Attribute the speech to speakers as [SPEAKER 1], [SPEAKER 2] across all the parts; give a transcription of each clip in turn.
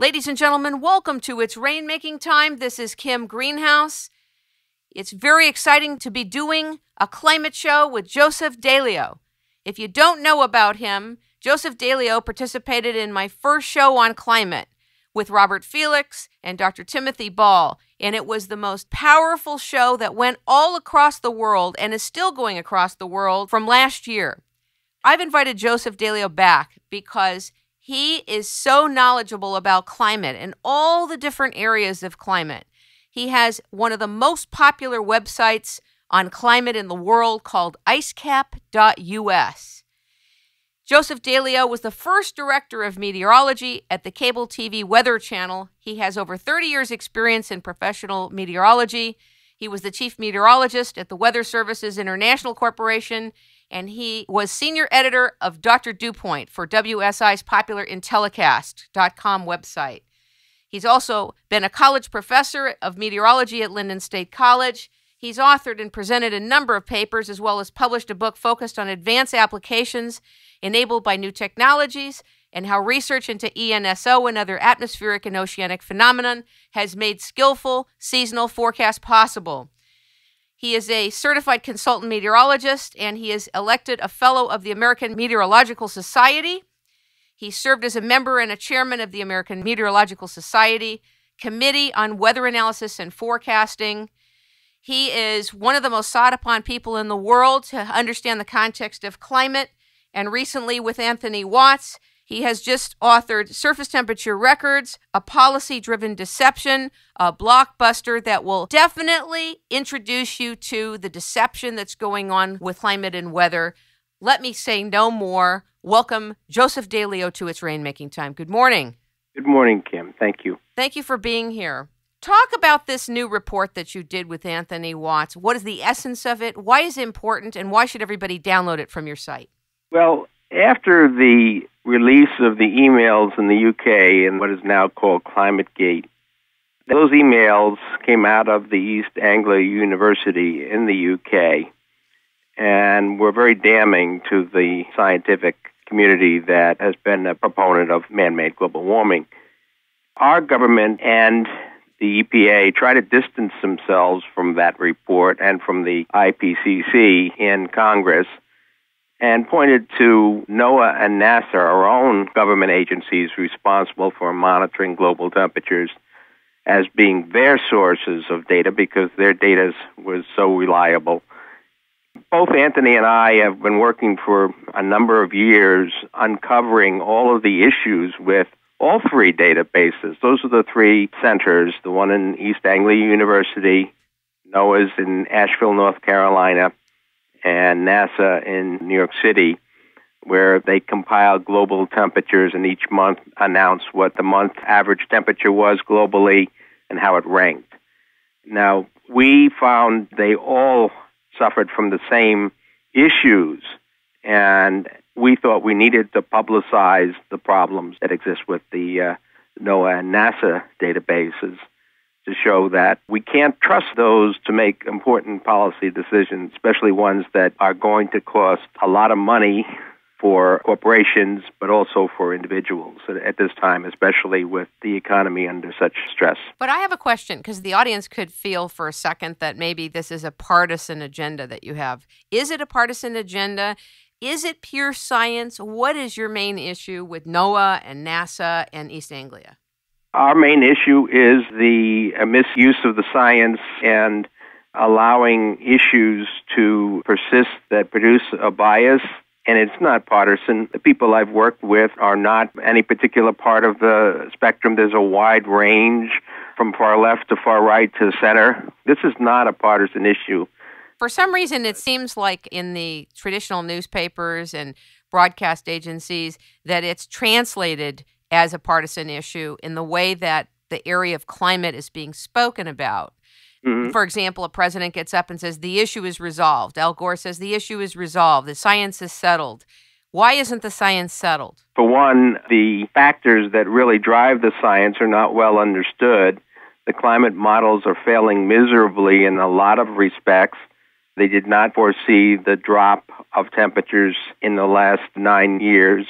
[SPEAKER 1] Ladies and gentlemen, welcome to It's Rainmaking Time. This is Kim Greenhouse. It's very exciting to be doing a climate show with Joseph DeLeo. If you don't know about him, Joseph DeLeo participated in my first show on climate with Robert Felix and Dr. Timothy Ball, and it was the most powerful show that went all across the world and is still going across the world from last year. I've invited Joseph DeLeo back because he is so knowledgeable about climate and all the different areas of climate. He has one of the most popular websites on climate in the world called icecap.us. Joseph DeLeo was the first director of meteorology at the cable TV Weather Channel. He has over 30 years' experience in professional meteorology. He was the chief meteorologist at the Weather Services International Corporation, and he was senior editor of Dr. Dewpoint for WSI's popular Intellicast.com website. He's also been a college professor of meteorology at Lyndon State College. He's authored and presented a number of papers, as well as published a book focused on advanced applications enabled by new technologies and how research into ENSO and other atmospheric and oceanic phenomenon has made skillful seasonal forecasts possible. He is a certified consultant meteorologist, and he is elected a fellow of the American Meteorological Society. He served as a member and a chairman of the American Meteorological Society Committee on Weather Analysis and Forecasting. He is one of the most sought-upon people in the world to understand the context of climate, and recently with Anthony Watts, he has just authored Surface Temperature Records, a policy-driven deception, a blockbuster that will definitely introduce you to the deception that's going on with climate and weather. Let me say no more. Welcome, Joseph DeLeo, to It's Rainmaking Time. Good morning.
[SPEAKER 2] Good morning, Kim. Thank you.
[SPEAKER 1] Thank you for being here. Talk about this new report that you did with Anthony Watts. What is the essence of it? Why is it important? And why should everybody download it from your site?
[SPEAKER 2] Well, after the release of the emails in the UK and what is now called ClimateGate, those emails came out of the East Anglia University in the UK and were very damning to the scientific community that has been a proponent of man-made global warming. Our government and the EPA try to distance themselves from that report and from the IPCC in Congress, and pointed to NOAA and NASA, our own government agencies responsible for monitoring global temperatures, as being their sources of data because their data was so reliable. Both Anthony and I have been working for a number of years uncovering all of the issues with all three databases. Those are the three centers, the one in East Anglia University, NOAA's in Asheville, North Carolina, and NASA in New York City, where they compile global temperatures and each month announce what the month average temperature was globally and how it ranked. Now, we found they all suffered from the same issues, and we thought we needed to publicize the problems that exist with the NOAA and NASA databases to show that we can't trust those to make important policy decisions, especially ones that are going to cost a lot of money for corporations, but also for individuals at this time, especially with the economy under such stress.
[SPEAKER 1] But I have a question, because the audience could feel for a second that maybe this is a partisan agenda that you have. Is it a partisan agenda? Is it pure science? What is your main issue with NOAA and NASA and East Anglia?
[SPEAKER 2] Our main issue is the misuse of the science and allowing issues to persist that produce a bias. And it's not partisan. The people I've worked with are not any particular part of the spectrum. There's a wide range from far left to far right to center. This is not a partisan issue.
[SPEAKER 1] For some reason, it seems like in the traditional newspapers and broadcast agencies that it's translated as a partisan issue in the way that the area of climate is being spoken about. Mm-hmm. For example, a president gets up and says, the issue is resolved. Al Gore says, the issue is resolved. The science is settled. Why isn't the science settled?
[SPEAKER 2] For one, the factors that really drive the science are not well understood. The climate models are failing miserably in a lot of respects. They did not foresee the drop of temperatures in the last 9 years.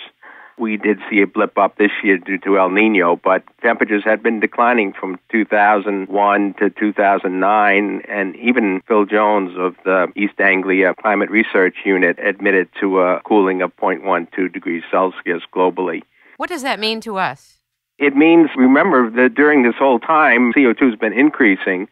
[SPEAKER 2] We did see a blip up this year due to El Nino, but temperatures had been declining from 2001 to 2009, and even Phil Jones of the East Anglia Climate Research Unit admitted to a cooling of 0.12 degrees Celsius globally.
[SPEAKER 1] What does that mean to us?
[SPEAKER 2] It means, remember, that during this whole time, CO2 has been increasing,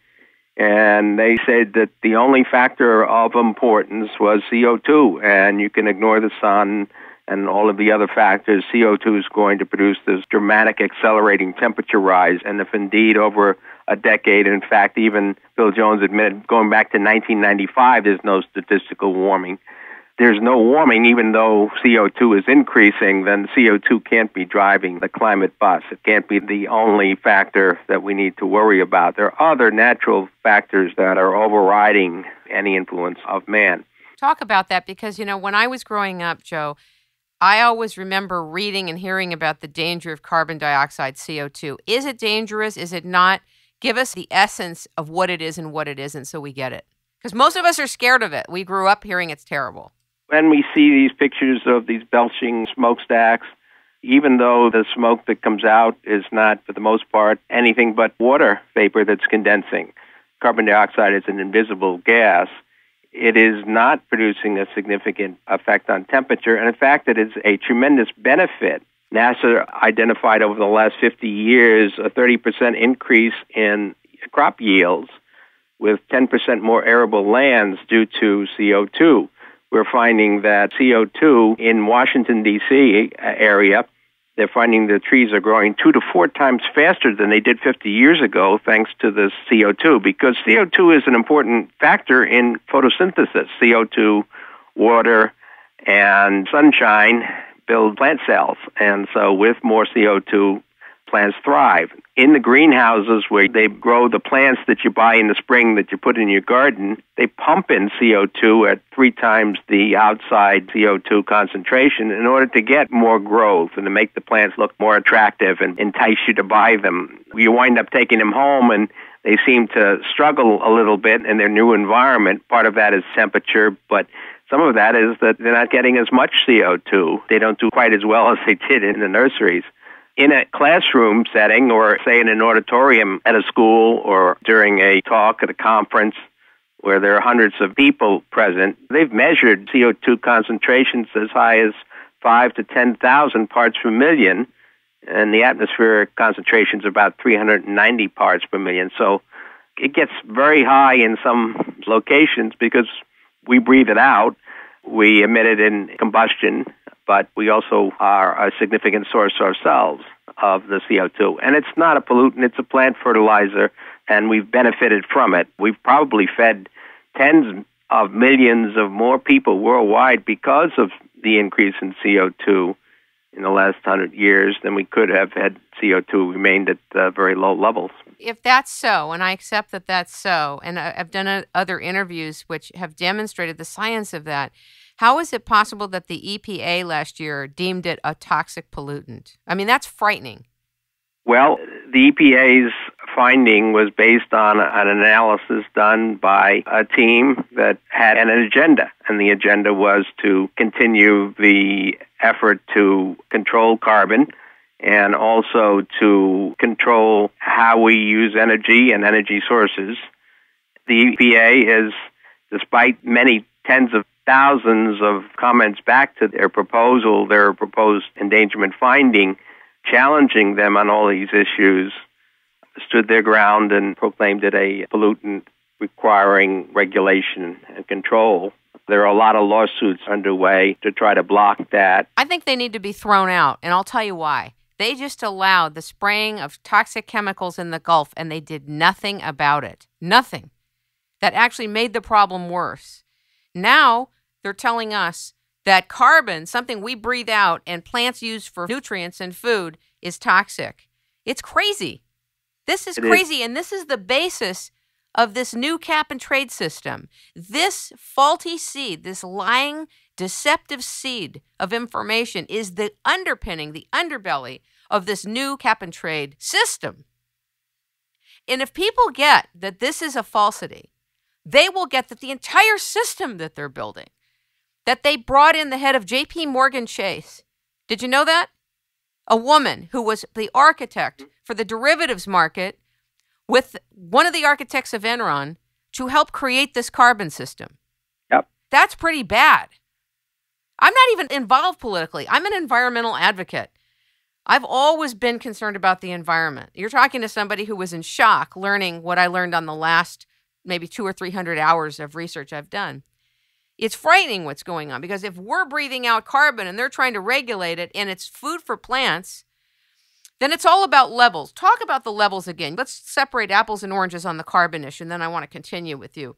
[SPEAKER 2] and they said that the only factor of importance was CO2, and you can ignore the sun and all of the other factors. CO2 is going to produce this dramatic accelerating temperature rise, and if indeed over a decade, in fact, even Phil Jones admitted going back to 1995, there's no statistical warming. There's no warming, even though CO2 is increasing, then CO2 can't be driving the climate bus. It can't be the only factor that we need to worry about. There are other natural factors that are overriding any influence of man.
[SPEAKER 1] Talk about that because, when I was growing up, Joe, I always remember reading and hearing about the danger of carbon dioxide, CO2. Is it dangerous? Is it not? Give us the essence of what it is and what it isn't so we get it. Because most of us are scared of it. We grew up hearing it's terrible.
[SPEAKER 2] When we see these pictures of these belching smokestacks, even though the smoke that comes out is not, for the most part, anything but water vapor that's condensing, carbon dioxide is an invisible gas, it is not producing a significant effect on temperature. And in fact, it is a tremendous benefit. NASA identified over the last 50 years a 30% increase in crop yields with 10% more arable lands due to CO2. We're finding that CO2 in Washington, D.C. area, they're finding the trees are growing 2 to 4 times faster than they did 50 years ago thanks to this CO2, because CO2 is an important factor in photosynthesis. CO2, water, and sunshine build plant cells, and so with more CO2, plants thrive. In the greenhouses where they grow the plants that you buy in the spring that you put in your garden, they pump in CO2 at 3 times the outside CO2 concentration in order to get more growth and to make the plants look more attractive and entice you to buy them. You wind up taking them home and they seem to struggle a little bit in their new environment. Part of that is temperature, but some of that is that they're not getting as much CO2. They don't do quite as well as they did in the nurseries. In a classroom setting, or say in an auditorium at a school, or during a talk at a conference where there are hundreds of people present, they've measured CO2 concentrations as high as 5 to 10,000 parts per million, and the atmospheric concentration is about 390 parts per million. So it gets very high in some locations because we breathe it out. We emit it in combustion, but we also are a significant source ourselves of the CO2. And it's not a pollutant, it's a plant fertilizer, and we've benefited from it. We've probably fed tens of millions of more people worldwide because of the increase in CO2 in the last 100 years than we could have had CO2 remained at very low levels.
[SPEAKER 1] If that's so, and I accept that that's so, and I've done other interviews which have demonstrated the science of that, how is it possible that the EPA last year deemed it a toxic pollutant? I mean, that's frightening.
[SPEAKER 2] Well, the EPA's finding was based on an analysis done by a team that had an agenda, and the agenda was to continue the effort to control carbon and also to control how we use energy and energy sources. The EPA is, despite many tens of thousands of comments back to their proposal, their proposed endangerment finding, challenging them on all these issues, stood their ground and proclaimed it a pollutant requiring regulation and control. There are a lot of lawsuits underway to try to block that.
[SPEAKER 1] I think they need to be thrown out, and I'll tell you why. They just allowed the spraying of toxic chemicals in the Gulf, and they did nothing about it. Nothing. That actually made the problem worse. Now they're telling us that carbon, something we breathe out and plants use for nutrients and food, is toxic. It's crazy. This is crazy, and this is the basis of this new cap-and-trade system. This faulty seed, this lying, deceptive seed of information is the underpinning, the underbelly of this new cap-and-trade system. And if people get that this is a falsity, they will get that the entire system that they're building, that they brought in the head of J.P. Morgan Chase Did you know that? A woman who was the architect for the derivatives market with one of the architects of Enron to help create this carbon system.
[SPEAKER 2] Yep.
[SPEAKER 1] That's pretty bad. I'm not even involved politically. I'm an environmental advocate. I've always been concerned about the environment. You're talking to somebody who was in shock learning what I learned on the last maybe 200 or 300 hours of research I've done. It's frightening what's going on, because if we're breathing out carbon and they're trying to regulate it and it's food for plants, then it's all about levels. Talk about the levels again. Let's separate apples and oranges on the carbon issue, and then I want to continue with you.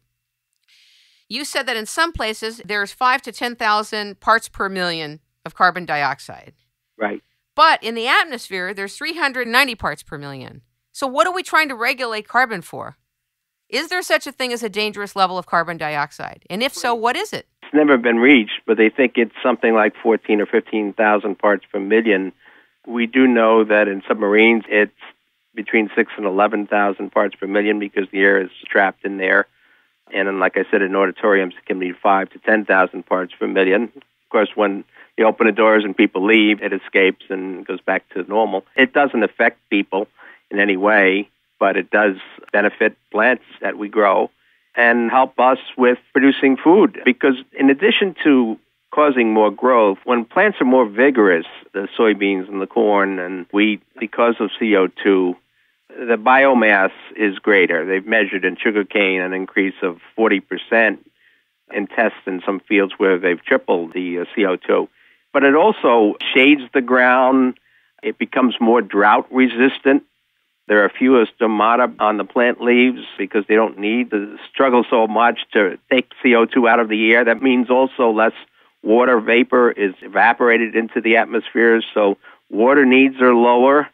[SPEAKER 1] You said that in some places there's 5,000 to 10,000 parts per million of carbon dioxide.
[SPEAKER 2] Right.
[SPEAKER 1] But in the atmosphere, there's 390 parts per million. So what are we trying to regulate carbon for? Is there such a thing as a dangerous level of carbon dioxide? And if so, what is it?
[SPEAKER 2] It's never been reached, but they think it's something like 14 or 15,000 parts per million. We do know that in submarines, it's between 6,000 and 11,000 parts per million because the air is trapped in there. And then, like I said, in auditoriums, it can be 5,000 to 10,000 parts per million. Of course, when you open the doors and people leave, it escapes and goes back to normal. It doesn't affect people in any way, but it does benefit plants that we grow and help us with producing food. Because in addition to causing more growth, when plants are more vigorous, the soybeans and the corn and wheat, because of CO2, the biomass is greater. They've measured in sugarcane an increase of 40% in tests in some fields where they've tripled the CO2. But it also shades the ground. It becomes more drought resistant. There are fewer stomata on the plant leaves because they don't need to struggle so much to take CO2 out of the air. That means also less water vapor is evaporated into the atmosphere, so water needs are lower.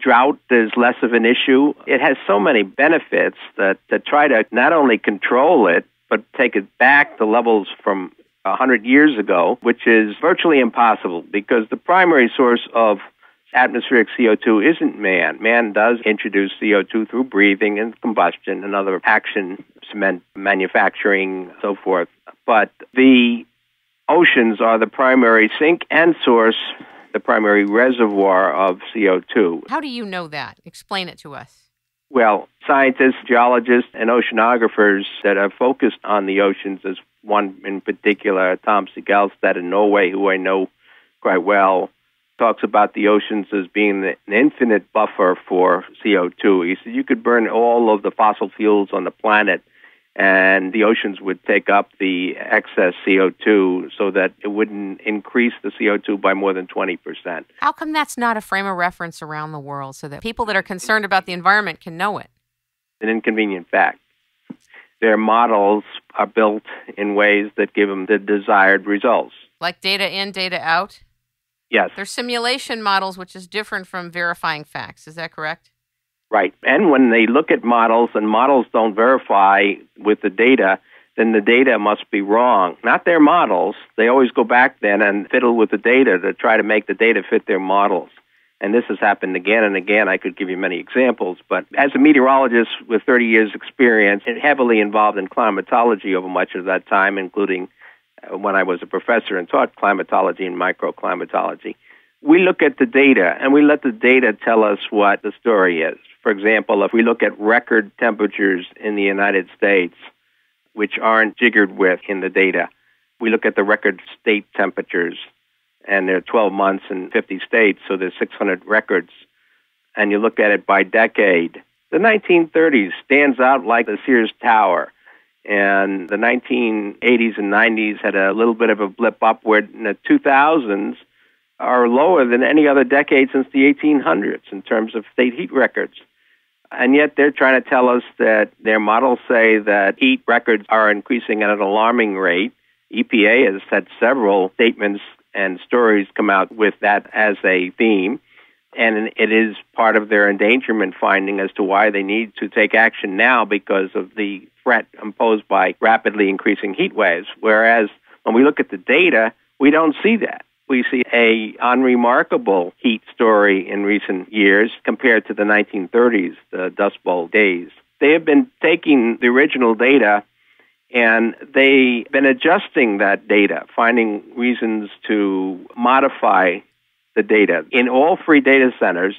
[SPEAKER 2] Drought is less of an issue. It has so many benefits that to try to not only control it, but take it back to levels from 100 years ago, which is virtually impossible because the primary source of atmospheric CO2 isn't man. Man does introduce CO2 through breathing and combustion and other action, cement manufacturing, so forth. But the oceans are the primary sink and source, the primary reservoir of CO2.
[SPEAKER 1] How do you know that? Explain it to us.
[SPEAKER 2] Well, scientists, geologists, and oceanographers that have focused on the oceans, as one in particular, Tom Segelstad in Norway, who I know quite well, talks about the oceans as being an infinite buffer for CO2. He said you could burn all of the fossil fuels on the planet, and the oceans would take up the excess CO2 so that it wouldn't increase the CO2 by more than 20%.
[SPEAKER 1] How come that's not a frame of reference around the world so that people that are concerned about the environment can know it?
[SPEAKER 2] An inconvenient fact. Their models are built in ways that give them the desired results.
[SPEAKER 1] Like data in, data out?
[SPEAKER 2] Yes.
[SPEAKER 1] They're simulation models, which is different from verifying facts. Is that correct?
[SPEAKER 2] Right. And when they look at models and models don't verify with the data, then the data must be wrong. Not their models. They always go back then and fiddle with the data to try to make the data fit their models. And this has happened again and again. I could give you many examples. But as a meteorologist with 30 years' experience and heavily involved in climatology over much of that time, including when I was a professor and taught climatology and microclimatology, we look at the data and we let the data tell us what the story is. For example, if we look at record temperatures in the United States, which aren't jiggered with in the data, we look at the record state temperatures, and there are 12 months in 50 states, so there's 600 records, and you look at it by decade. The 1930s stands out like the Sears Tower, and the 1980s and 90s had a little bit of a blip upward, and the 2000s are lower than any other decade since the 1800s in terms of state heat records. And yet they're trying to tell us that their models say that heat records are increasing at an alarming rate. EPA has had several statements and stories come out with that as a theme. And it is part of their endangerment finding as to why they need to take action now because of the threat imposed by rapidly increasing heat waves. Whereas when we look at the data, we don't see that. We see a unremarkable heat story in recent years compared to the 1930s, the Dust Bowl days. They have been taking the original data and they've been adjusting that data, finding reasons to modify the data in all three data centers.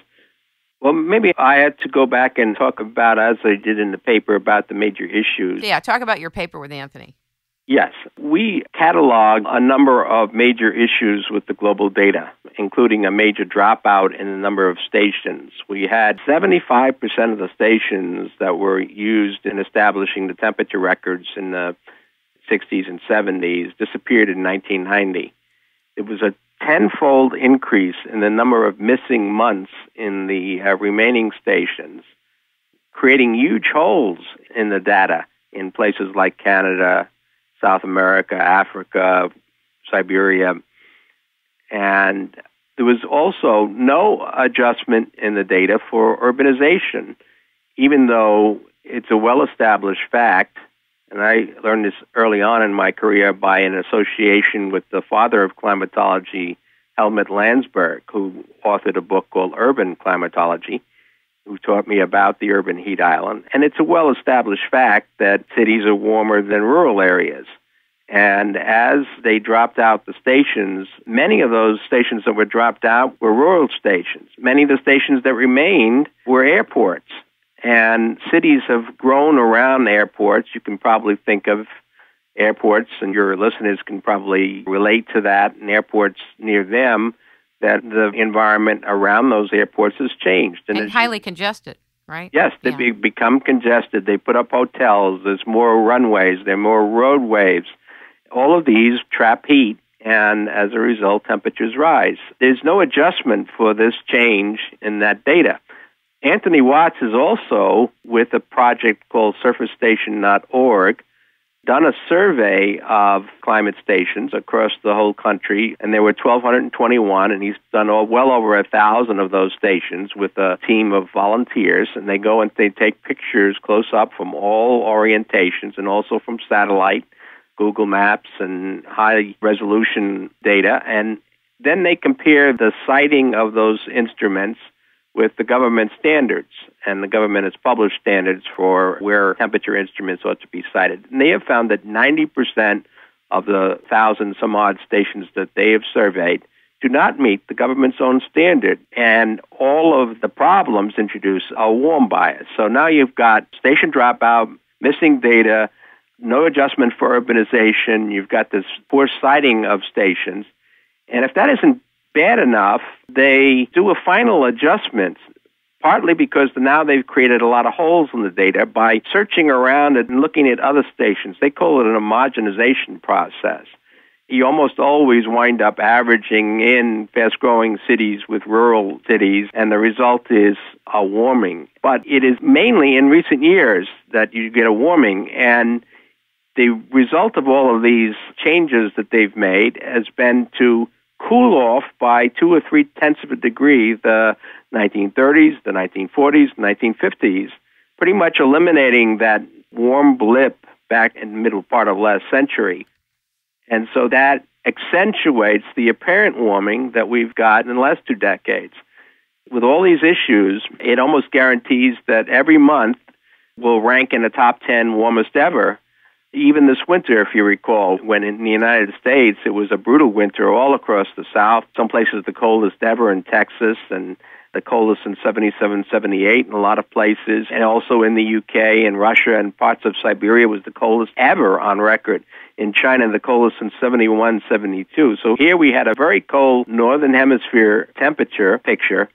[SPEAKER 2] Well, maybe I had to go back and talk about, as I did in the paper, about the major issues.
[SPEAKER 1] Yeah, talk about your paper with Anthony.
[SPEAKER 2] Yes. We cataloged a number of major issues with the global data, including a major dropout in the number of stations. We had 75% of the stations that were used in establishing the temperature records in the 60s and 70s disappeared in 1990. It was a tenfold increase in the number of missing months in the remaining stations, creating huge holes in the data in places like Canada, South America, Africa, Siberia. And there was also no adjustment in the data for urbanization, even though it's a well-established fact. And I learned this early on in my career by an association with the father of climatology, Helmut Landsberg, who authored a book called Urban Climatology, who taught me about the urban heat island. And it's a well-established fact that cities are warmer than rural areas. And as they dropped out the stations, many of those stations that were dropped out were rural stations. Many of the stations that remained were airports. And cities have grown around airports. You can probably think of airports, and your listeners can probably relate to that, and airports near them, that the environment around those airports has changed.
[SPEAKER 1] And highly congested, right?
[SPEAKER 2] Yes, they become congested. They put up hotels. There's more runways. There are more roadways. All of these trap heat, and as a result, temperatures rise. There's no adjustment for this change in that data. Anthony Watts has also, with a project called surfacestation.org, done a survey of climate stations across the whole country, and there were 1,221, and he's done well over 1,000 of those stations with a team of volunteers, and they go and they take pictures close up from all orientations and also from satellite, Google Maps, and high-resolution data, and then they compare the siting of those instruments with the government standards, and the government has published standards for where temperature instruments ought to be sited. And they have found that 90% of the 1,000-some-odd stations that they have surveyed do not meet the government's own standard, and all of the problems introduce a warm bias. So now you've got station dropout, missing data, no adjustment for urbanization, you've got this poor siting of stations, and if that isn't bad enough, they do a final adjustment, partly because now they've created a lot of holes in the data by searching around and looking at other stations. They call it an homogenization process. You almost always wind up averaging in fast-growing cities with rural cities, and the result is a warming. But it is mainly in recent years that you get a warming, and the result of all of these changes that they've made has been to cool off by 2 or 3/10 of a degree the 1930s, the 1940s, 1950s, pretty much eliminating that warm blip back in the middle part of last century. And so that accentuates the apparent warming that we've got in the last 2 decades. With all these issues, it almost guarantees that every month will rank in the top 10 warmest ever. Even this winter, if you recall, when in the United States it was a brutal winter all across the South, some places the coldest ever in Texas, and the coldest in 77, 78 in a lot of places, and also in the UK and Russia and parts of Siberia was the coldest ever on record. In China, the coldest in 71, 72. So here we had a very cold northern hemisphere temperature picture.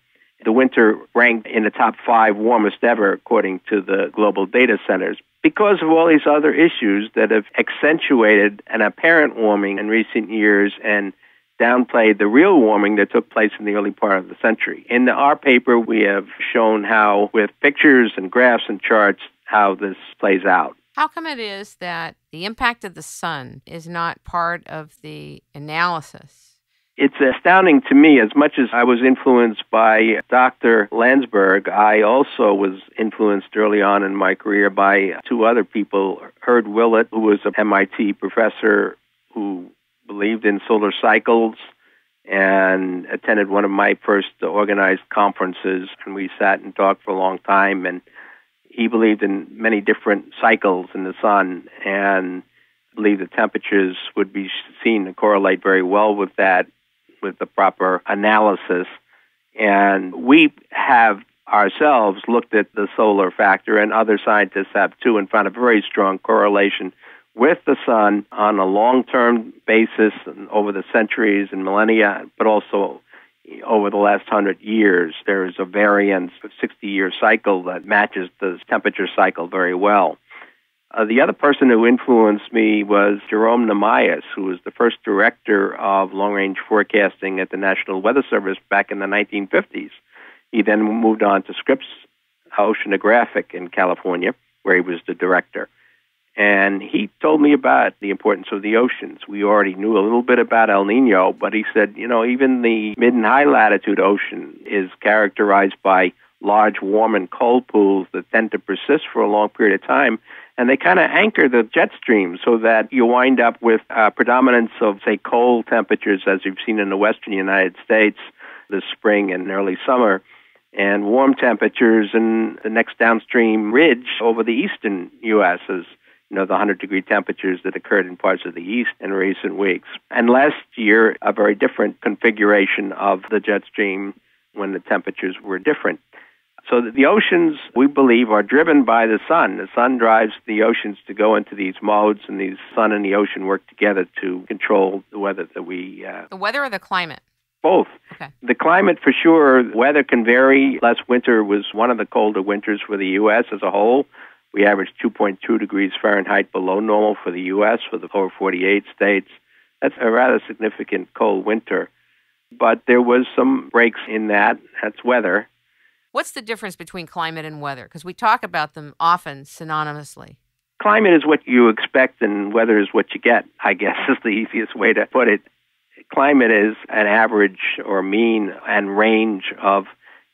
[SPEAKER 2] The winter ranked in the top 5 warmest ever, according to the global data centers, because of all these other issues that have accentuated an apparent warming in recent years and downplayed the real warming that took place in the early part of the century. In our paper, we have shown how, with pictures and graphs and charts, how this plays out.
[SPEAKER 1] How come it is that the impact of the sun is not part of the analysis?
[SPEAKER 2] It's astounding to me. As much as I was influenced by Dr. Landsberg, I also was influenced early on in my career by 2 other people. Herd Willett, who was an MIT professor who believed in solar cycles and attended one of my first organized conferences, and we sat and talked for a long time, and he believed in many different cycles in the sun and believed the temperatures would be seen to correlate very well with that. with the proper analysis. And we have ourselves looked at the solar factor, and other scientists have too, and found a very strong correlation with the sun on a long-term basis and over the centuries and millennia, but also over the last 100 years. There is a variance of 60-year cycle that matches the temperature cycle very well. The other person who influenced me was Jerome Namias, who was the first director of long-range forecasting at the National Weather Service back in the 1950s. He then moved on to Scripps Oceanographic in California, where he was the director. And he told me about the importance of the oceans. We already knew a little bit about El Nino, but he said, even the mid and high latitude ocean is characterized by large warm and cold pools that tend to persist for a long period of time. And they kind of anchor the jet stream so that you wind up with a predominance of, say, cold temperatures, as you've seen in the western United States this spring and early summer, and warm temperatures in the next downstream ridge over the eastern U.S. as the 100-degree temperatures that occurred in parts of the east in recent weeks. And last year, a very different configuration of the jet stream when the temperatures were different. So the oceans, we believe, are driven by the sun. The sun drives the oceans to go into these modes, and the sun and the ocean work together to control the weather that we...
[SPEAKER 1] The weather or the climate?
[SPEAKER 2] Both.
[SPEAKER 1] Okay.
[SPEAKER 2] The climate, for sure, weather can vary. Last winter was one of the colder winters for the U.S. as a whole. We averaged 2.2 degrees Fahrenheit below normal for the U.S., for the lower 48 states. That's a rather significant cold winter. But there was some breaks in that. That's weather.
[SPEAKER 1] What's the difference between climate and weather? Because we talk about them often synonymously.
[SPEAKER 2] Climate is what you expect, and weather is what you get, I guess, is the easiest way to put it. Climate is an average or mean and range of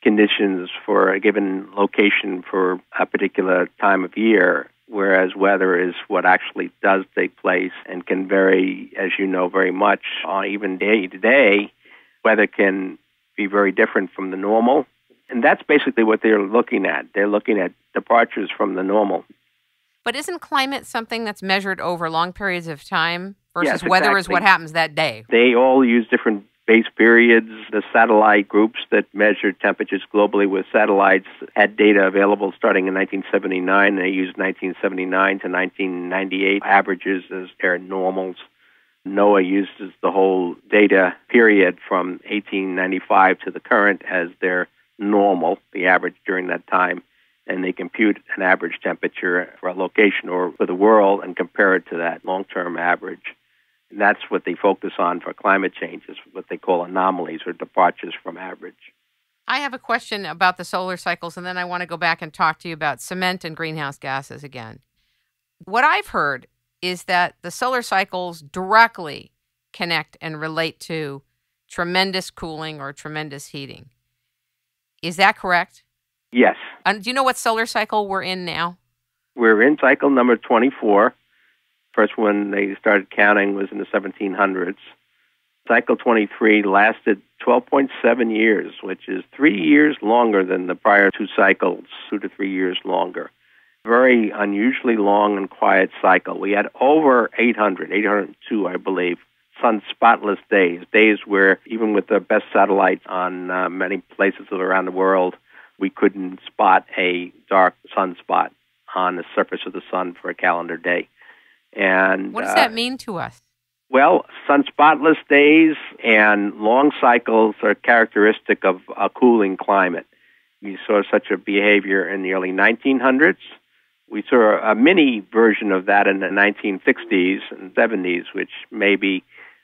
[SPEAKER 2] conditions for a given location for a particular time of year, whereas weather is what actually does take place and can vary, as you know, very much on even day to day. Weather can be very different from the normal, and that's basically what they're looking at. They're looking at departures from the normal.
[SPEAKER 1] But isn't climate something that's measured over long periods of time versus
[SPEAKER 2] Yes,
[SPEAKER 1] weather
[SPEAKER 2] exactly.
[SPEAKER 1] is what happens that day?
[SPEAKER 2] They all use different base periods. The satellite groups that measure temperatures globally with satellites had data available starting in 1979. They used 1979 to 1998 averages as their normals. NOAA uses the whole data period from 1895 to the current as their normal, the average during that time, and they compute an average temperature for a location or for the world and compare it to that long-term average. And that's what they focus on for climate change, is what they call anomalies or departures from average.
[SPEAKER 1] I have a question about the solar cycles, and then I want to go back and talk to you about cement and greenhouse gases again. What I've heard is that the solar cycles directly connect and relate to tremendous cooling or tremendous heating. Is that correct?
[SPEAKER 2] Yes.
[SPEAKER 1] Do you know what solar cycle we're in now?
[SPEAKER 2] We're in cycle number 24. First one they started counting was in the 1700s. Cycle 23 lasted 12.7 years, which is 3 years longer than the prior two cycles, 2 to 3 years longer. Very unusually long and quiet cycle. We had over 802, I believe, sun-spotless days, days where even with the best satellites on many places around the world, we couldn't spot a dark sunspot on the surface of the sun for a calendar day. And
[SPEAKER 1] what does that mean to us?
[SPEAKER 2] Well, sun-spotless days and long cycles are characteristic of a cooling climate. We saw such a behavior in the early 1900s. We saw a mini version of that in the 1960s and 70s, which maybe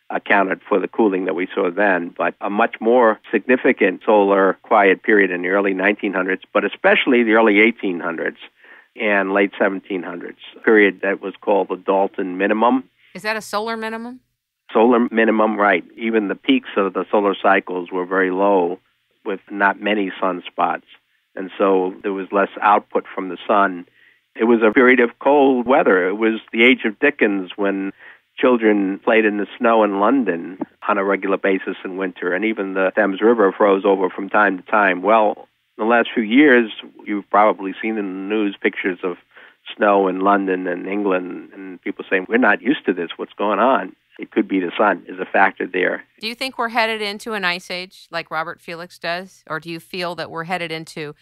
[SPEAKER 2] accounted for the cooling that we saw then, but a much more significant solar quiet period in the early 1900s, but especially the early 1800s and late 1700s, a period that was called the Dalton minimum.
[SPEAKER 1] Is that a solar minimum?
[SPEAKER 2] Solar minimum, right. Even the peaks of the solar cycles were very low with not many sunspots, and so there was less output from the sun. It was a period of cold weather. It was the age of Dickens when children played in the snow in London on a regular basis in winter, and even the Thames River froze over from time to time. Well, in the last few years, you've probably seen in the news pictures of snow in London and England, and people saying, we're not used to this, what's going on? it could be the sun is a factor there.
[SPEAKER 1] Do you think we're headed into an ice age like Robert Felix does? Or do you feel that we're headed into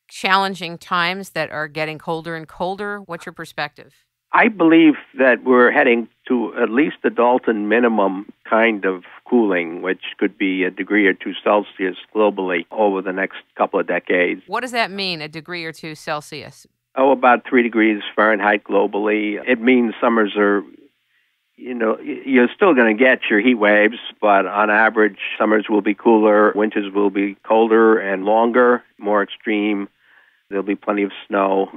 [SPEAKER 1] challenging times that are getting colder and colder? What's your perspective?
[SPEAKER 2] I believe that we're heading to at least the Dalton minimum kind of cooling, which could be a degree or two Celsius globally over the next couple of decades.
[SPEAKER 1] What does that mean, a degree or two Celsius?
[SPEAKER 2] Oh, about 3 degrees Fahrenheit globally. It means summers are, you're still going to get your heat waves, but on average, summers will be cooler, winters will be colder and longer, more extreme. There'll be plenty of snow,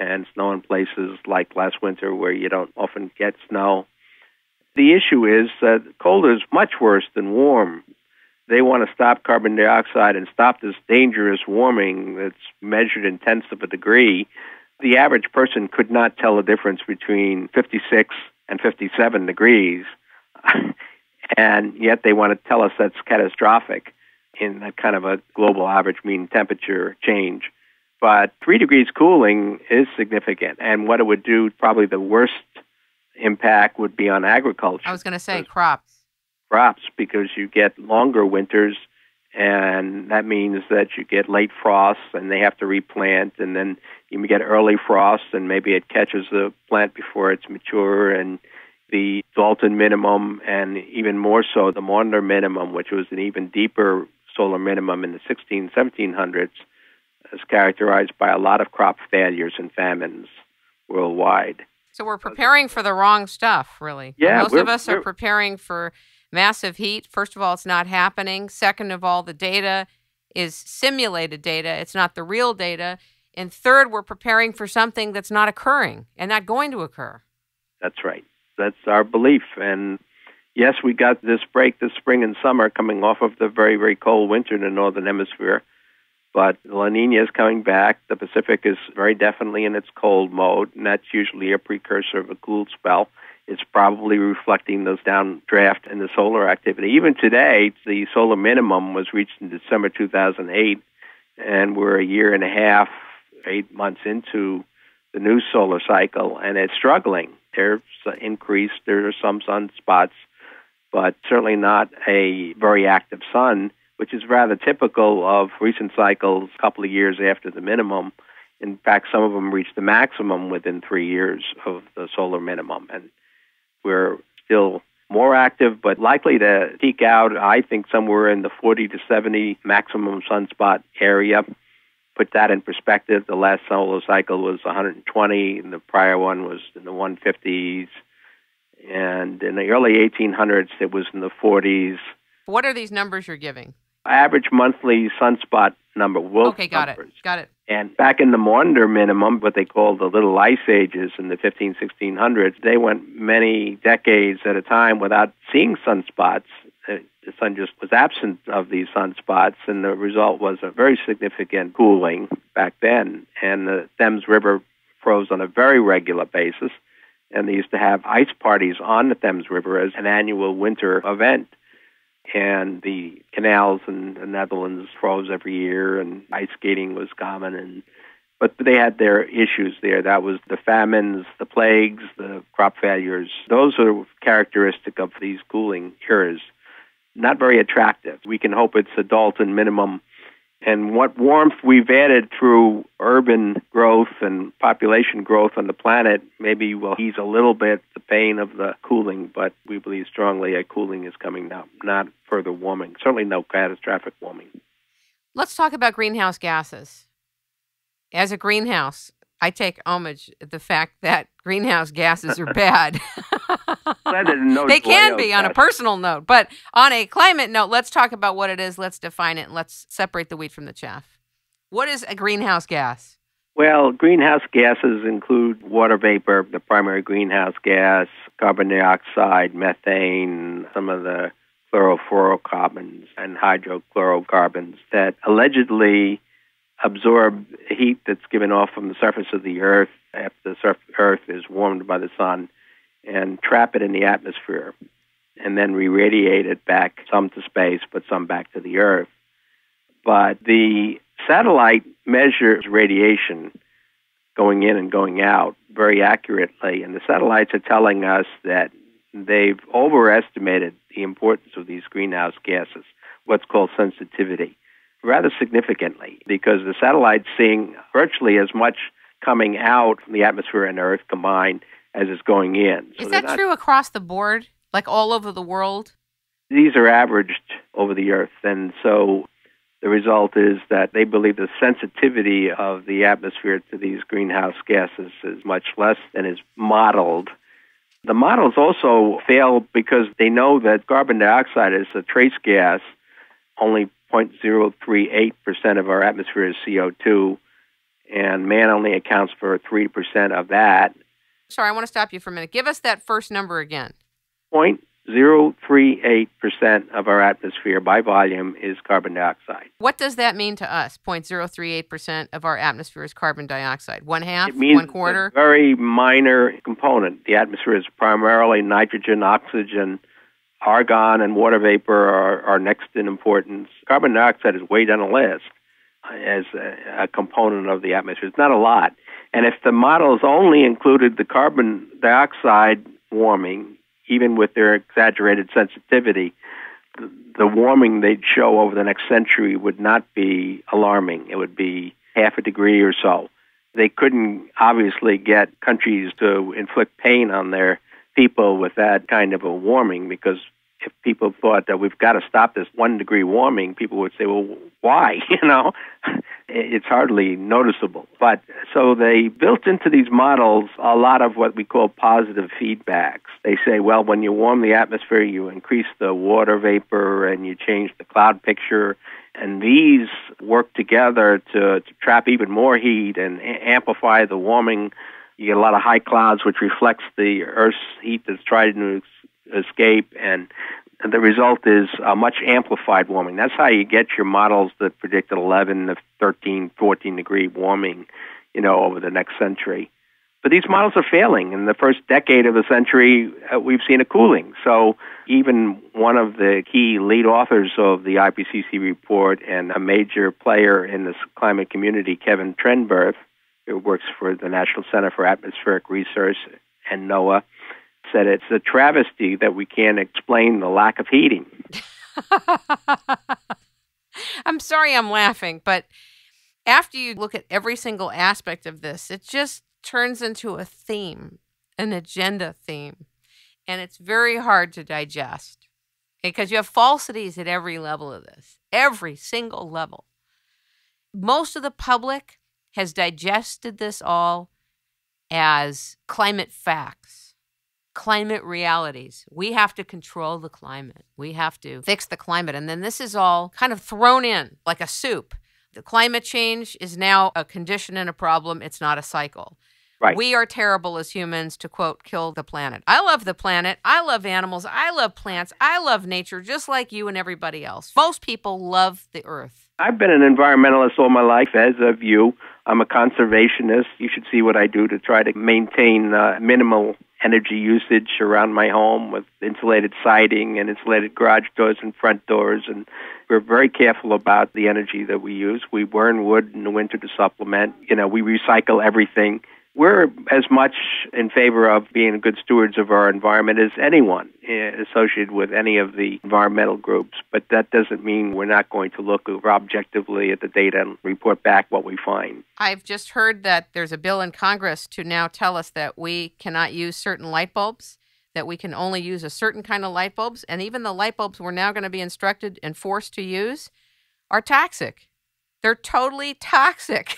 [SPEAKER 2] and snow in places like last winter where you don't often get snow. The issue is that cold is much worse than warm. They want to stop carbon dioxide and stop this dangerous warming that's measured in tenths of a degree. The average person could not tell the difference between 56 and 57 degrees, and yet they want to tell us that's catastrophic in that kind of a global average mean temperature change. But 3 degrees cooling is significant, and what it would do, probably the worst impact would be on agriculture.
[SPEAKER 1] I was going to say crops.
[SPEAKER 2] Crops, because you get longer winters, and that means that you get late frosts, and they have to replant, and then you get early frosts, and maybe it catches the plant before it's mature, and the Dalton minimum, and even more so the Maunder minimum, which was an even deeper solar minimum in the 1700s, is characterized by a lot of crop failures and famines worldwide.
[SPEAKER 1] So we're preparing for the wrong stuff, really.
[SPEAKER 2] Yeah,
[SPEAKER 1] most of us are preparing for massive heat. First of all, it's not happening. Second of all, the data is simulated data. It's not the real data. And third, we're preparing for something that's not occurring and not going to occur.
[SPEAKER 2] That's right. That's our belief. And yes, we got this break this spring and summer coming off of the very, very cold winter in the Northern Hemisphere. But La Nina is coming back. The Pacific is very definitely in its cold mode, and that's usually a precursor of a cool spell. It's probably reflecting those downdraft in the solar activity. Even today, the solar minimum was reached in December 2008, and we're a year and a half, 8 months into the new solar cycle, and it's struggling. There's an increase. There are some sunspots, but certainly not a very active sun, which is rather typical of recent cycles a couple of years after the minimum. In fact, some of them reach the maximum within 3 years of the solar minimum. And we're still more active, but likely to peak out, I think, somewhere in the 40 to 70 maximum sunspot area. Put that in perspective, the last solar cycle was 120, and the prior one was in the 150s. And in the early 1800s, it was in the 40s.
[SPEAKER 1] What are these numbers you're giving?
[SPEAKER 2] Average monthly sunspot number.
[SPEAKER 1] Okay, got it.
[SPEAKER 2] And back in the Maunder minimum, what they call the little ice ages in the 1600s, they went many decades at a time without seeing sunspots. The sun just was absent of these sunspots, and the result was a very significant cooling back then. And the Thames River froze on a very regular basis, and they used to have ice parties on the Thames River as an annual winter event. And the canals in the Netherlands froze every year, and ice skating was common. But they had their issues there. That was the famines, the plagues, the crop failures. Those are characteristic of these cooling eras. Not very attractive. We can hope it's a Dalton minimum. And what warmth we've added through urban growth and population growth on the planet maybe will ease a little bit the pain of the cooling, but we believe strongly a cooling is coming now, not further warming, certainly no catastrophic warming.
[SPEAKER 1] Let's talk about greenhouse gases. As a greenhouse, I take homage at the fact that greenhouse gases are bad. They can be on a personal note, but on a climate note, let's talk about what it is. Let's define it. And let's separate the wheat from the chaff. What is a greenhouse gas?
[SPEAKER 2] Well, greenhouse gases include water vapor, the primary greenhouse gas, carbon dioxide, methane, some of the chlorofluorocarbons and hydrochlorocarbons that allegedly absorb heat that's given off from the surface of the Earth after the Earth is warmed by the sun and trap it in the atmosphere and then re-radiate it back, some to space, but some back to the Earth. But the satellite measures radiation going in and going out very accurately, and the satellites are telling us that they've overestimated the importance of these greenhouse gases, what's called sensitivity, rather significantly, because the satellite's seeing virtually as much coming out from the atmosphere and Earth combined as is going in.
[SPEAKER 1] So is that true across the board, like all over the world?
[SPEAKER 2] These are averaged over the Earth, and so the result is that they believe the sensitivity of the atmosphere to these greenhouse gases is much less than is modeled. The models also fail because they know that carbon dioxide is a trace gas. Only 0.038% of our atmosphere is CO2, and man only accounts for 3% of that.
[SPEAKER 1] Sorry, I want to stop you for a minute. Give us that first number again.
[SPEAKER 2] 0.038% of our atmosphere by volume is carbon dioxide.
[SPEAKER 1] What does that mean to us? 0.038% of our atmosphere is carbon dioxide. One half?
[SPEAKER 2] It means
[SPEAKER 1] 1/4?
[SPEAKER 2] a very minor component. The atmosphere is primarily nitrogen, oxygen, argon, and water vapor are next in importance. Carbon dioxide is way down the list as a component of the atmosphere. It's not a lot. And if the models only included the carbon dioxide warming, even with their exaggerated sensitivity, the warming they'd show over the next century would not be alarming. It would be half a degree or so. They couldn't obviously get countries to inflict pain on their people with that kind of a warming, because if people thought that we've got to stop this 1 degree warming, people would say, well, why? It's hardly noticeable. But so they built into these models a lot of what we call positive feedbacks. They say, well, when you warm the atmosphere, you increase the water vapor and you change the cloud picture. And these work together to trap even more heat and amplify the warming. You get a lot of high clouds, which reflects the Earth's heat that's trying to escape, and the result is a much amplified warming. That's how you get your models that predict 11 to 13, 14 degree warming, over the next century. But these models are failing. In the first decade of the century, we've seen a cooling. So even one of the key lead authors of the IPCC report and a major player in this climate community, Kevin Trenberth, who works for the National Center for Atmospheric Research and NOAA, said it's a travesty that we can't explain the lack of heating.
[SPEAKER 1] I'm sorry I'm laughing, but after you look at every single aspect of this, it just turns into a theme, an agenda theme, and it's very hard to digest because you have falsities at every level of this, every single level. Most of the public has digested this all as climate facts. Climate realities. We have to control the climate. We have to fix the climate. And then this is all kind of thrown in like a soup. The climate change is now a condition and a problem. It's not a cycle.
[SPEAKER 2] Right.
[SPEAKER 1] We are terrible as humans to, quote, kill the planet. I love the planet. I love animals. I love plants. I love nature, just like you and everybody else. Most people love the earth.
[SPEAKER 2] I've been an environmentalist all my life, as have you. I'm a conservationist. You should see what I do to try to maintain minimal energy usage around my home with insulated siding and insulated garage doors and front doors. And we're very careful about the energy that we use. We burn wood in the winter to supplement. We recycle everything. We're as much in favor of being good stewards of our environment as anyone associated with any of the environmental groups. But that doesn't mean we're not going to look objectively at the data and report back what we find.
[SPEAKER 1] I've just heard that there's a bill in Congress to now tell us that we cannot use certain light bulbs, that we can only use a certain kind of light bulbs, and even the light bulbs we're now going to be instructed and forced to use are toxic. They're totally toxic.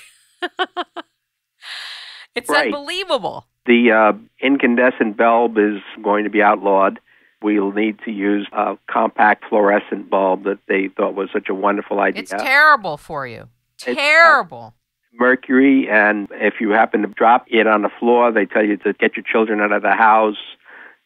[SPEAKER 1] It's right. Unbelievable.
[SPEAKER 2] The incandescent bulb is going to be outlawed. We'll need to use a compact fluorescent bulb that they thought was such a wonderful idea.
[SPEAKER 1] It's terrible for you. Terrible.
[SPEAKER 2] Mercury, and if you happen to drop it on the floor, they tell you to get your children out of the house.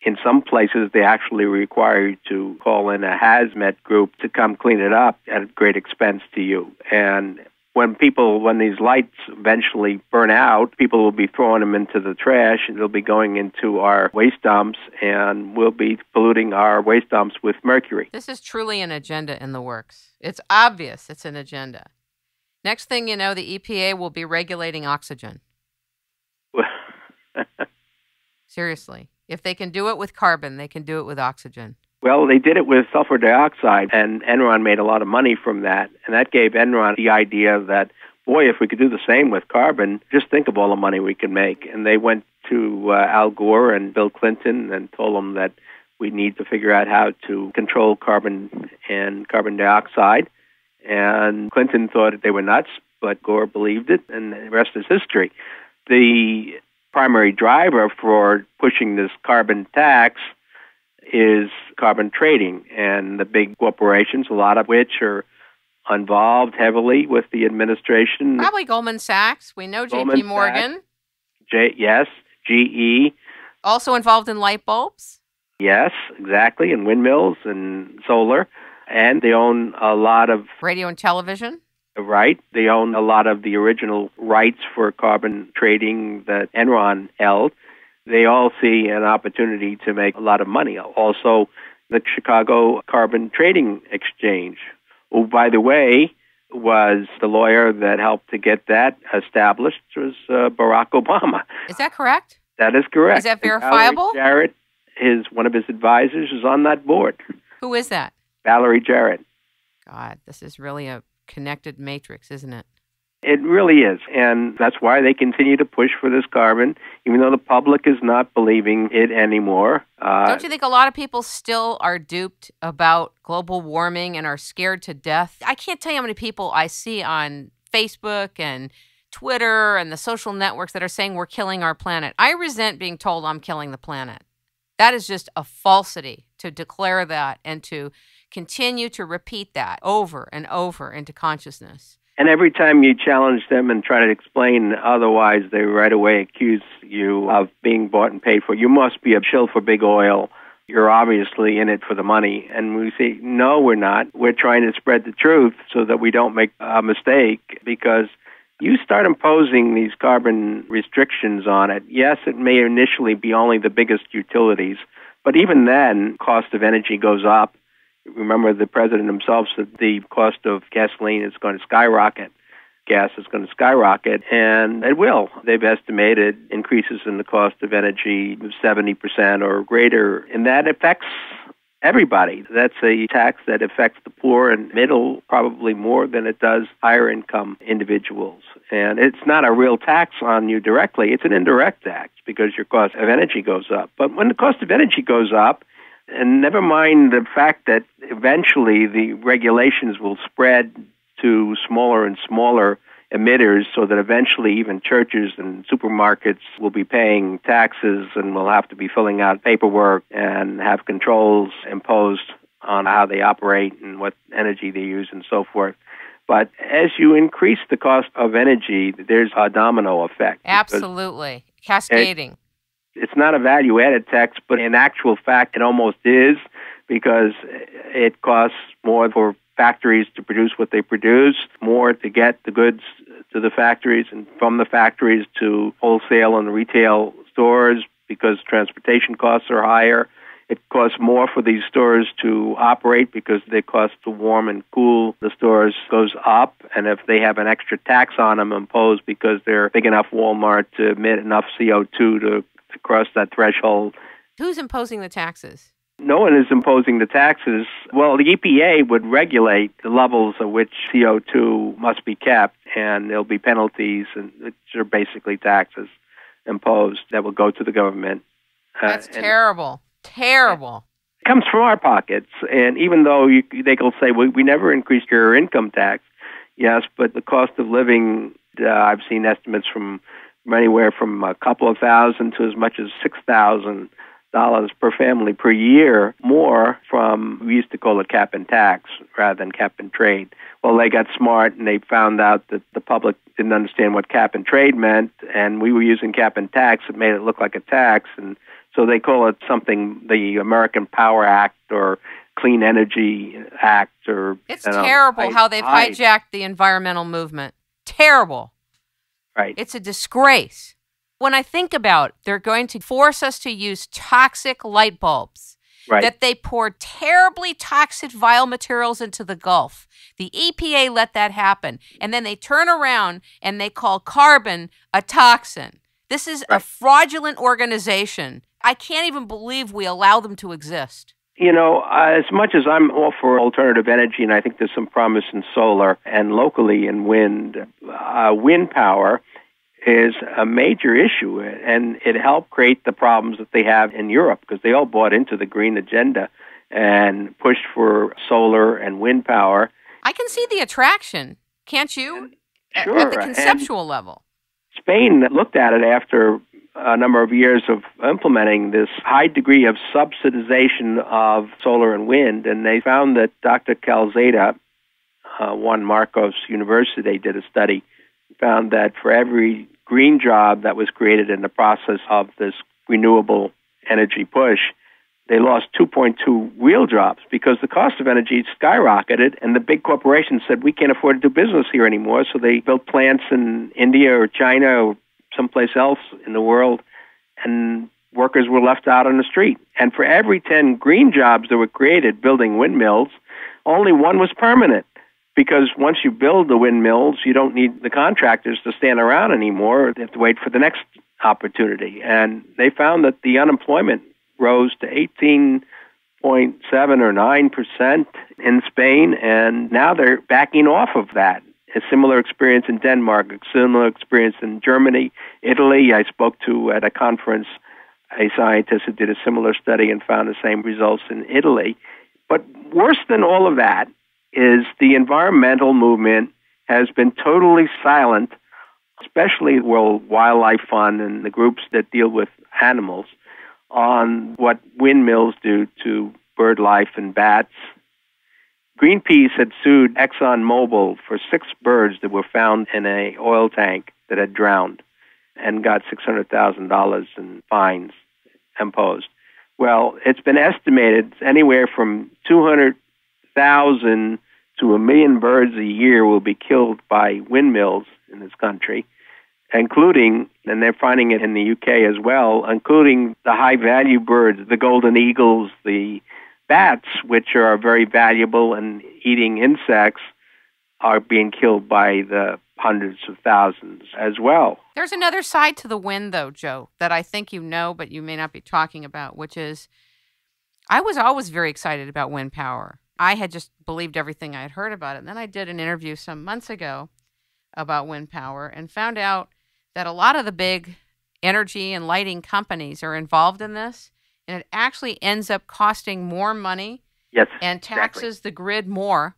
[SPEAKER 2] In some places, they actually require you to call in a hazmat group to come clean it up at great expense to you. And when these lights eventually burn out, people will be throwing them into the trash, and they'll be going into our waste dumps, and we'll be polluting our waste dumps with mercury.
[SPEAKER 1] This is truly an agenda in the works. It's obvious it's an agenda. Next thing you know, the EPA will be regulating oxygen. Seriously. If they can do it with carbon, they can do it with oxygen.
[SPEAKER 2] Well, they did it with sulfur dioxide, and Enron made a lot of money from that. And that gave Enron the idea that, boy, if we could do the same with carbon, just think of all the money we could make. And they went to Al Gore and Bill Clinton and told them that we need to figure out how to control carbon and carbon dioxide. And Clinton thought they were nuts, but Gore believed it, and the rest is history. The primary driver for pushing this carbon tax is carbon trading, and the big corporations, a lot of which are involved heavily with the administration.
[SPEAKER 1] Probably Goldman Sachs. We know J.P. Morgan.
[SPEAKER 2] Yes, GE.
[SPEAKER 1] Also involved in light bulbs?
[SPEAKER 2] Yes, exactly, and windmills and solar. And they own a lot of...
[SPEAKER 1] radio and television?
[SPEAKER 2] Right. They own a lot of the original rights for carbon trading that Enron held. They all see an opportunity to make a lot of money. Also, the Chicago Carbon Trading Exchange, who, by the way, was the lawyer that helped to get that established, was Barack Obama.
[SPEAKER 1] Is that correct?
[SPEAKER 2] That is correct.
[SPEAKER 1] Is that verifiable?
[SPEAKER 2] Valerie Jarrett, one of his advisors, is on that board.
[SPEAKER 1] Who is that?
[SPEAKER 2] Valerie Jarrett.
[SPEAKER 1] God, this is really a connected matrix, isn't it?
[SPEAKER 2] It really is, and that's why they continue to push for this carbon, even though the public is not believing it anymore.
[SPEAKER 1] Don't you think a lot of people still are duped about global warming and are scared to death? I can't tell you how many people I see on Facebook and Twitter and the social networks that are saying we're killing our planet. I resent being told I'm killing the planet. That is just a falsity to declare that and to continue to repeat that over and over into consciousness.
[SPEAKER 2] And every time you challenge them and try to explain otherwise, they right away accuse you of being bought and paid for. You must be a shill for big oil. You're obviously in it for the money. And we say, no, we're not. We're trying to spread the truth so that we don't make a mistake, because you start imposing these carbon restrictions on it. Yes, it may initially be only the biggest utilities, but even then, cost of energy goes up. Remember, the president himself said the cost of gasoline is going to skyrocket. Gas is going to skyrocket, and it will. They've estimated increases in the cost of energy of 70% or greater, and that affects everybody. That's a tax that affects the poor and middle probably more than it does higher income individuals. And it's not a real tax on you directly. It's an indirect tax because your cost of energy goes up. But when the cost of energy goes up, and never mind the fact that eventually the regulations will spread to smaller and smaller emitters so that eventually even churches and supermarkets will be paying taxes and will have to be filling out paperwork and have controls imposed on how they operate and what energy they use and so forth. But as you increase the cost of energy, there's a domino effect.
[SPEAKER 1] Absolutely. Cascading.
[SPEAKER 2] It's not a value-added tax, but in actual fact, it almost is, because it costs more for factories to produce what they produce, more to get the goods to the factories and from the factories to wholesale and retail stores because transportation costs are higher. It costs more for these stores to operate because the cost to warm and cool the stores goes up. And if they have an extra tax on them imposed because they're big enough Walmart to emit enough CO2 to cross that threshold.
[SPEAKER 1] Who's imposing the taxes?
[SPEAKER 2] No one is imposing the taxes. Well, the EPA would regulate the levels at which CO2 must be kept, and there'll be penalties, and which are basically taxes imposed that will go to the government.
[SPEAKER 1] That's terrible. Terrible.
[SPEAKER 2] It comes from our pockets, and even though they will say, we never increased your income tax, yes, but the cost of living, I've seen estimates from anywhere from a couple of thousand to as much as $6,000 per family per year more from, we used to call it cap and tax rather than cap and trade. Well, they got smart and they found out that the public didn't understand what cap and trade meant, and we were using cap and tax. It made it look like a tax, and so they call it something, the American Power Act or Clean Energy Act. Or
[SPEAKER 1] it's terrible how they've hijacked the environmental movement. Terrible.
[SPEAKER 2] Right.
[SPEAKER 1] It's a disgrace. When I think about they're going to force us to use toxic light bulbs,
[SPEAKER 2] right,
[SPEAKER 1] that they pour terribly toxic vile materials into the Gulf. The EPA let that happen. And then they turn around and they call carbon a toxin. This is a fraudulent organization. I can't even believe we allow them to exist.
[SPEAKER 2] You know, as much as I'm all for alternative energy, and I think there's some promise in solar and locally in wind, wind power is a major issue, and it helped create the problems that they have in Europe because they all bought into the green agenda and pushed for solar and wind power.
[SPEAKER 1] I can see the attraction, can't you?
[SPEAKER 2] Sure.
[SPEAKER 1] At the conceptual level.
[SPEAKER 2] Spain looked at it after a number of years of implementing this high degree of subsidization of solar and wind, and they found that Dr. Calzada, Juan Marcos University, did a study, found that for every green job that was created in the process of this renewable energy push, they lost 2.2 real jobs because the cost of energy skyrocketed, and the big corporations said, we can't afford to do business here anymore, so they built plants in India or China or someplace else in the world, and workers were left out on the street. And for every 10 green jobs that were created building windmills, only one was permanent. Because once you build the windmills, you don't need the contractors to stand around anymore. They have to wait for the next opportunity. And they found that the unemployment rose to 18.7 or 9% in Spain, and now they're backing off of that. A similar experience in Denmark, a similar experience in Germany, Italy. I spoke to at a conference a scientist who did a similar study and found the same results in Italy. But worse than all of that is the environmental movement has been totally silent, especially the World Wildlife Fund and the groups that deal with animals, on what windmills do to bird life and bats. Greenpeace had sued ExxonMobil for 6 birds that were found in an oil tank that had drowned and got $600,000 in fines imposed. Well, it's been estimated anywhere from 200,000 to 1 million birds a year will be killed by windmills in this country, including, and they're finding it in the UK as well, including the high-value birds, the golden eagles, the bats, which are very valuable and eating insects, are being killed by the hundreds of thousands as well.
[SPEAKER 1] There's another side to the wind, though, Joe, that I think you know, but you may not be talking about, which is I was always very excited about wind power. I had just believed everything I had heard about it. And then I did an interview some months ago about wind power and found out that a lot of the big energy and lighting companies are involved in this, and it actually ends up costing more money and taxes the grid more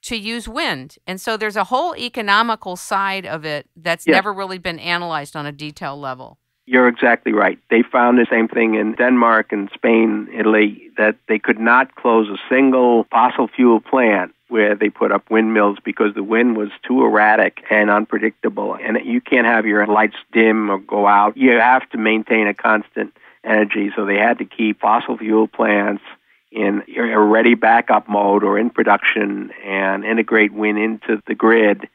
[SPEAKER 1] to use wind. And so there's a whole economical side of it that's never really been analyzed on a detailed level.
[SPEAKER 2] You're exactly right. They found the same thing in Denmark and Spain, Italy, that they could not close a single fossil fuel plant where they put up windmills because the wind was too erratic and unpredictable. And you can't have your lights dim or go out. You have to maintain a constant energy. So they had to keep fossil fuel plants in a ready backup mode or in production and integrate wind into the grid.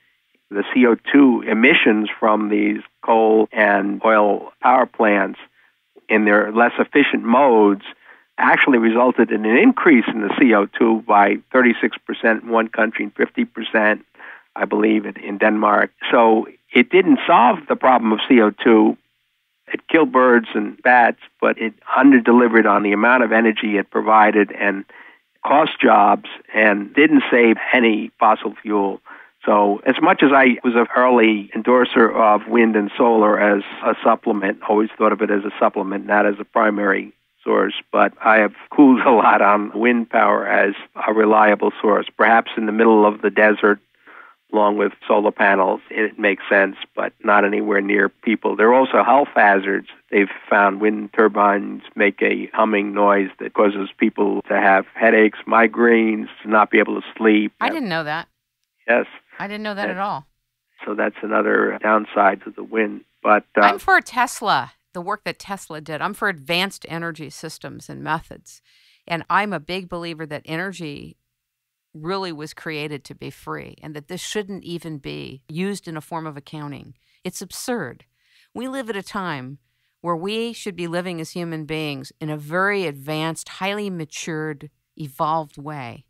[SPEAKER 2] The CO2 emissions from these coal and oil power plants in their less efficient modes actually resulted in an increase in the CO2 by 36% in one country and 50%, I believe, in Denmark. So it didn't solve the problem of CO2. It killed birds and bats, but it underdelivered on the amount of energy it provided and cost jobs and didn't save any fossil fuel. So as much as I was an early endorser of wind and solar as a supplement, always thought of it as a supplement, not as a primary source, but I have cooled a lot on wind power as a reliable source. Perhaps in the middle of the desert, along with solar panels, it makes sense, but not anywhere near people. There are also health hazards. They've found wind turbines make a humming noise that causes people to have headaches, migraines, not be able to sleep.
[SPEAKER 1] I didn't know that.
[SPEAKER 2] Yes.
[SPEAKER 1] I didn't know that at all.
[SPEAKER 2] So that's another downside to the wind. But
[SPEAKER 1] I'm for Tesla, the work that Tesla did. I'm for advanced energy systems and methods. And I'm a big believer that energy really was created to be free and that this shouldn't even be used in a form of accounting. It's absurd. We live at a time where we should be living as human beings in a very advanced, highly matured, evolved way.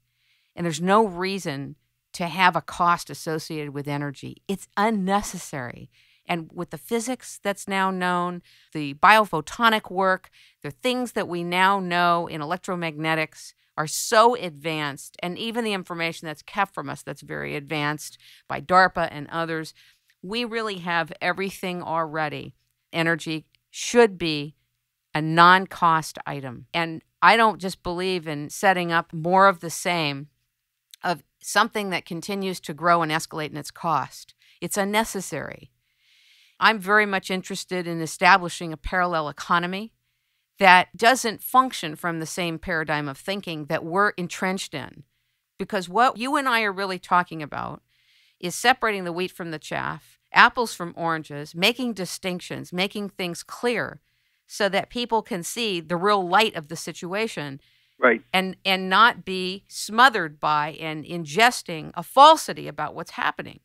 [SPEAKER 1] And there's no reason to have a cost associated with energy. It's unnecessary. And with the physics that's now known, the biophotonic work, the things that we now know in electromagnetics are so advanced, and even the information that's kept from us that's very advanced by DARPA and others, we really have everything already. Energy should be a non-cost item. And I don't just believe in setting up more of the same of something that continues to grow and escalate in its cost. It's unnecessary. I'm very much interested in establishing a parallel economy that doesn't function from the same paradigm of thinking that we're entrenched in. Because what you and I are really talking about is separating the wheat from the chaff, apples from oranges, making distinctions, making things clear so that people can see the real light of the situation.
[SPEAKER 2] Right.
[SPEAKER 1] And not be smothered by and ingesting a falsity about what's happening.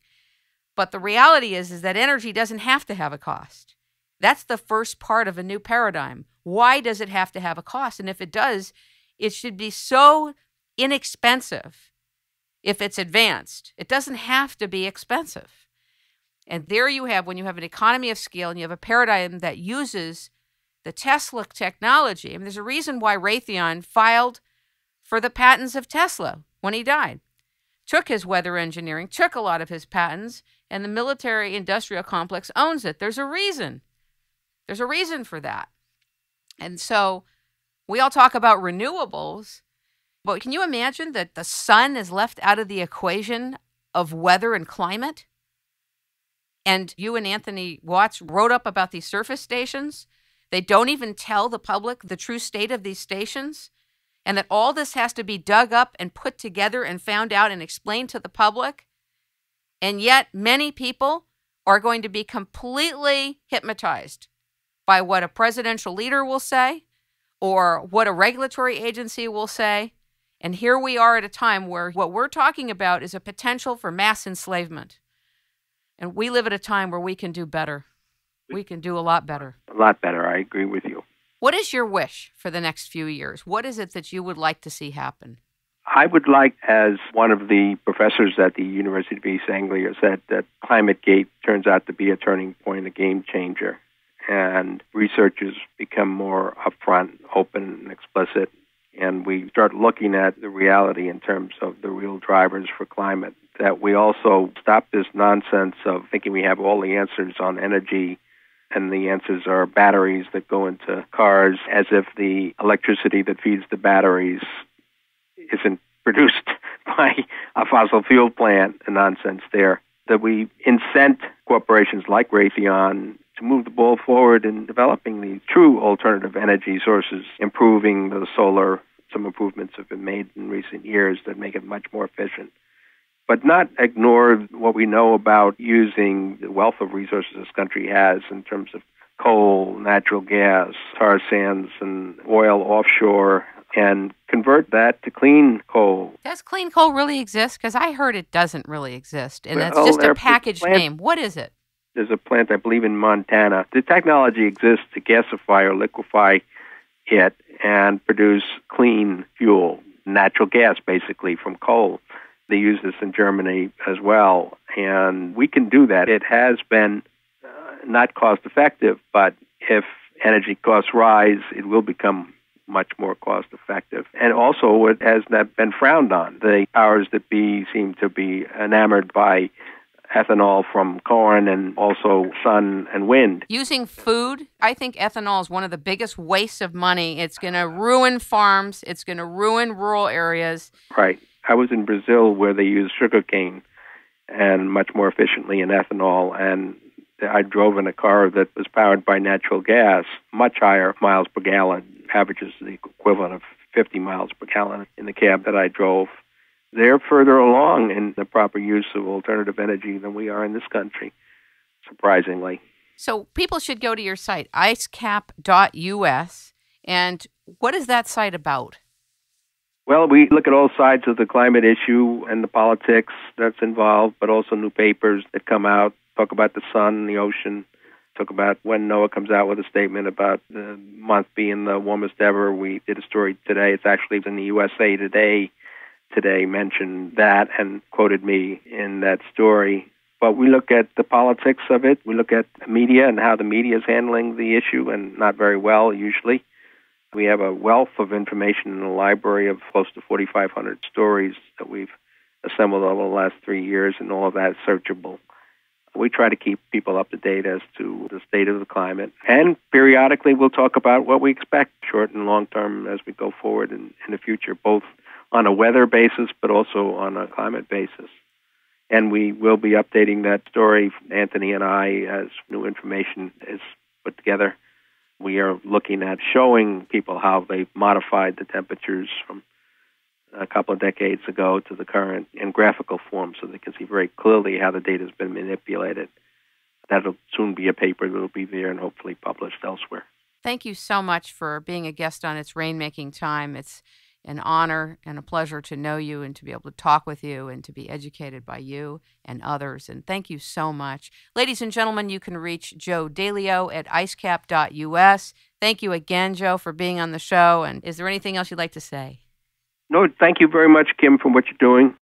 [SPEAKER 1] But the reality is that energy doesn't have to have a cost. That's the first part of a new paradigm. Why does it have to have a cost? And if it does, it should be so inexpensive if it's advanced. It doesn't have to be expensive. And there you have, when you have an economy of scale and you have a paradigm that uses the Tesla technology. I mean, there's a reason why Raytheon filed for the patents of Tesla when he died. Took his weather engineering, took a lot of his patents, and the military industrial complex owns it. There's a reason. There's a reason for that. And so we all talk about renewables, but can you imagine that the sun is left out of the equation of weather and climate? And you and Anthony Watts wrote up about these surface stations. They don't even tell the public the true state of these stations, and that all this has to be dug up and put together and found out and explained to the public. And yet many people are going to be completely hypnotized by what a presidential leader will say or what a regulatory agency will say. And here we are at a time where what we're talking about is a potential for mass enslavement. And we live at a time where we can do better. We can do a lot better.
[SPEAKER 2] A lot better. I agree with you.
[SPEAKER 1] What is your wish for the next few years? What is it that you would like to see happen?
[SPEAKER 2] I would like, as one of the professors at the University of East Anglia said, that ClimateGate turns out to be a turning point, a game changer, and researchers become more upfront, open, and explicit, and we start looking at the reality in terms of the real drivers for climate, that we also stop this nonsense of thinking we have all the answers on energy, and the answers are batteries that go into cars, as if the electricity that feeds the batteries isn't produced by a fossil fuel plant, a nonsense there. That we incent corporations like Raytheon to move the ball forward in developing the true alternative energy sources, improving the solar. Some improvements have been made in recent years that make it much more efficient. But not ignore what we know about using the wealth of resources this country has in terms of coal, natural gas, tar sands, and oil offshore, and convert that to clean coal.
[SPEAKER 1] Does clean coal really exist? Because I heard it doesn't really exist, and it's just a package name. What is it?
[SPEAKER 2] There's a plant, I believe, in Montana. The technology exists to gasify or liquefy it and produce clean fuel, natural gas, basically, from coal. They use this in Germany as well, and we can do that. It has been not cost-effective, but if energy costs rise, it will become much more cost-effective. And also, it has not been frowned on. The powers that be seem to be enamored by ethanol from corn and also sun and wind.
[SPEAKER 1] Using food, I think ethanol is one of the biggest wastes of money. It's going to ruin farms. It's going to ruin rural areas.
[SPEAKER 2] Right. I was in Brazil where they use sugarcane and much more efficiently in ethanol, and I drove in a car that was powered by natural gas, much higher miles per gallon, averages the equivalent of 50 miles per gallon in the cab that I drove. They're further along in the proper use of alternative energy than we are in this country, surprisingly.
[SPEAKER 1] So people should go to your site, icecap.us, and what is that site about?
[SPEAKER 2] Well, we look at all sides of the climate issue and the politics that's involved, but also new papers that come out, talk about the sun and the ocean, talk about when NOAA comes out with a statement about the month being the warmest ever. We did a story today. It's actually in the USA Today mentioned that and quoted me in that story. But we look at the politics of it. We look at media and how the media is handling the issue, and not very well, usually. We have a wealth of information in the library of close to 4,500 stories that we've assembled over the last 3 years, and all of that is searchable. We try to keep people up to date as to the state of the climate. And periodically we'll talk about what we expect short and long term as we go forward in the future, both on a weather basis but also on a climate basis. And we will be updating that story, Anthony and I, as new information is put together. We are looking at showing people how they've modified the temperatures from a couple of decades ago to the current in graphical form, so they can see very clearly how the data has been manipulated. That'll soon be a paper that will be there and hopefully published elsewhere.
[SPEAKER 1] Thank you so much for being a guest on It's Rainmaking Time. It's an honor and a pleasure to know you and to be able to talk with you and to be educated by you and others. And thank you so much. Ladies and gentlemen, you can reach Joe Dalio at icecap.us. Thank you again, Joe, for being on the show. And is there anything else you'd like to say?
[SPEAKER 2] No, thank you very much, Kim, for what you're doing.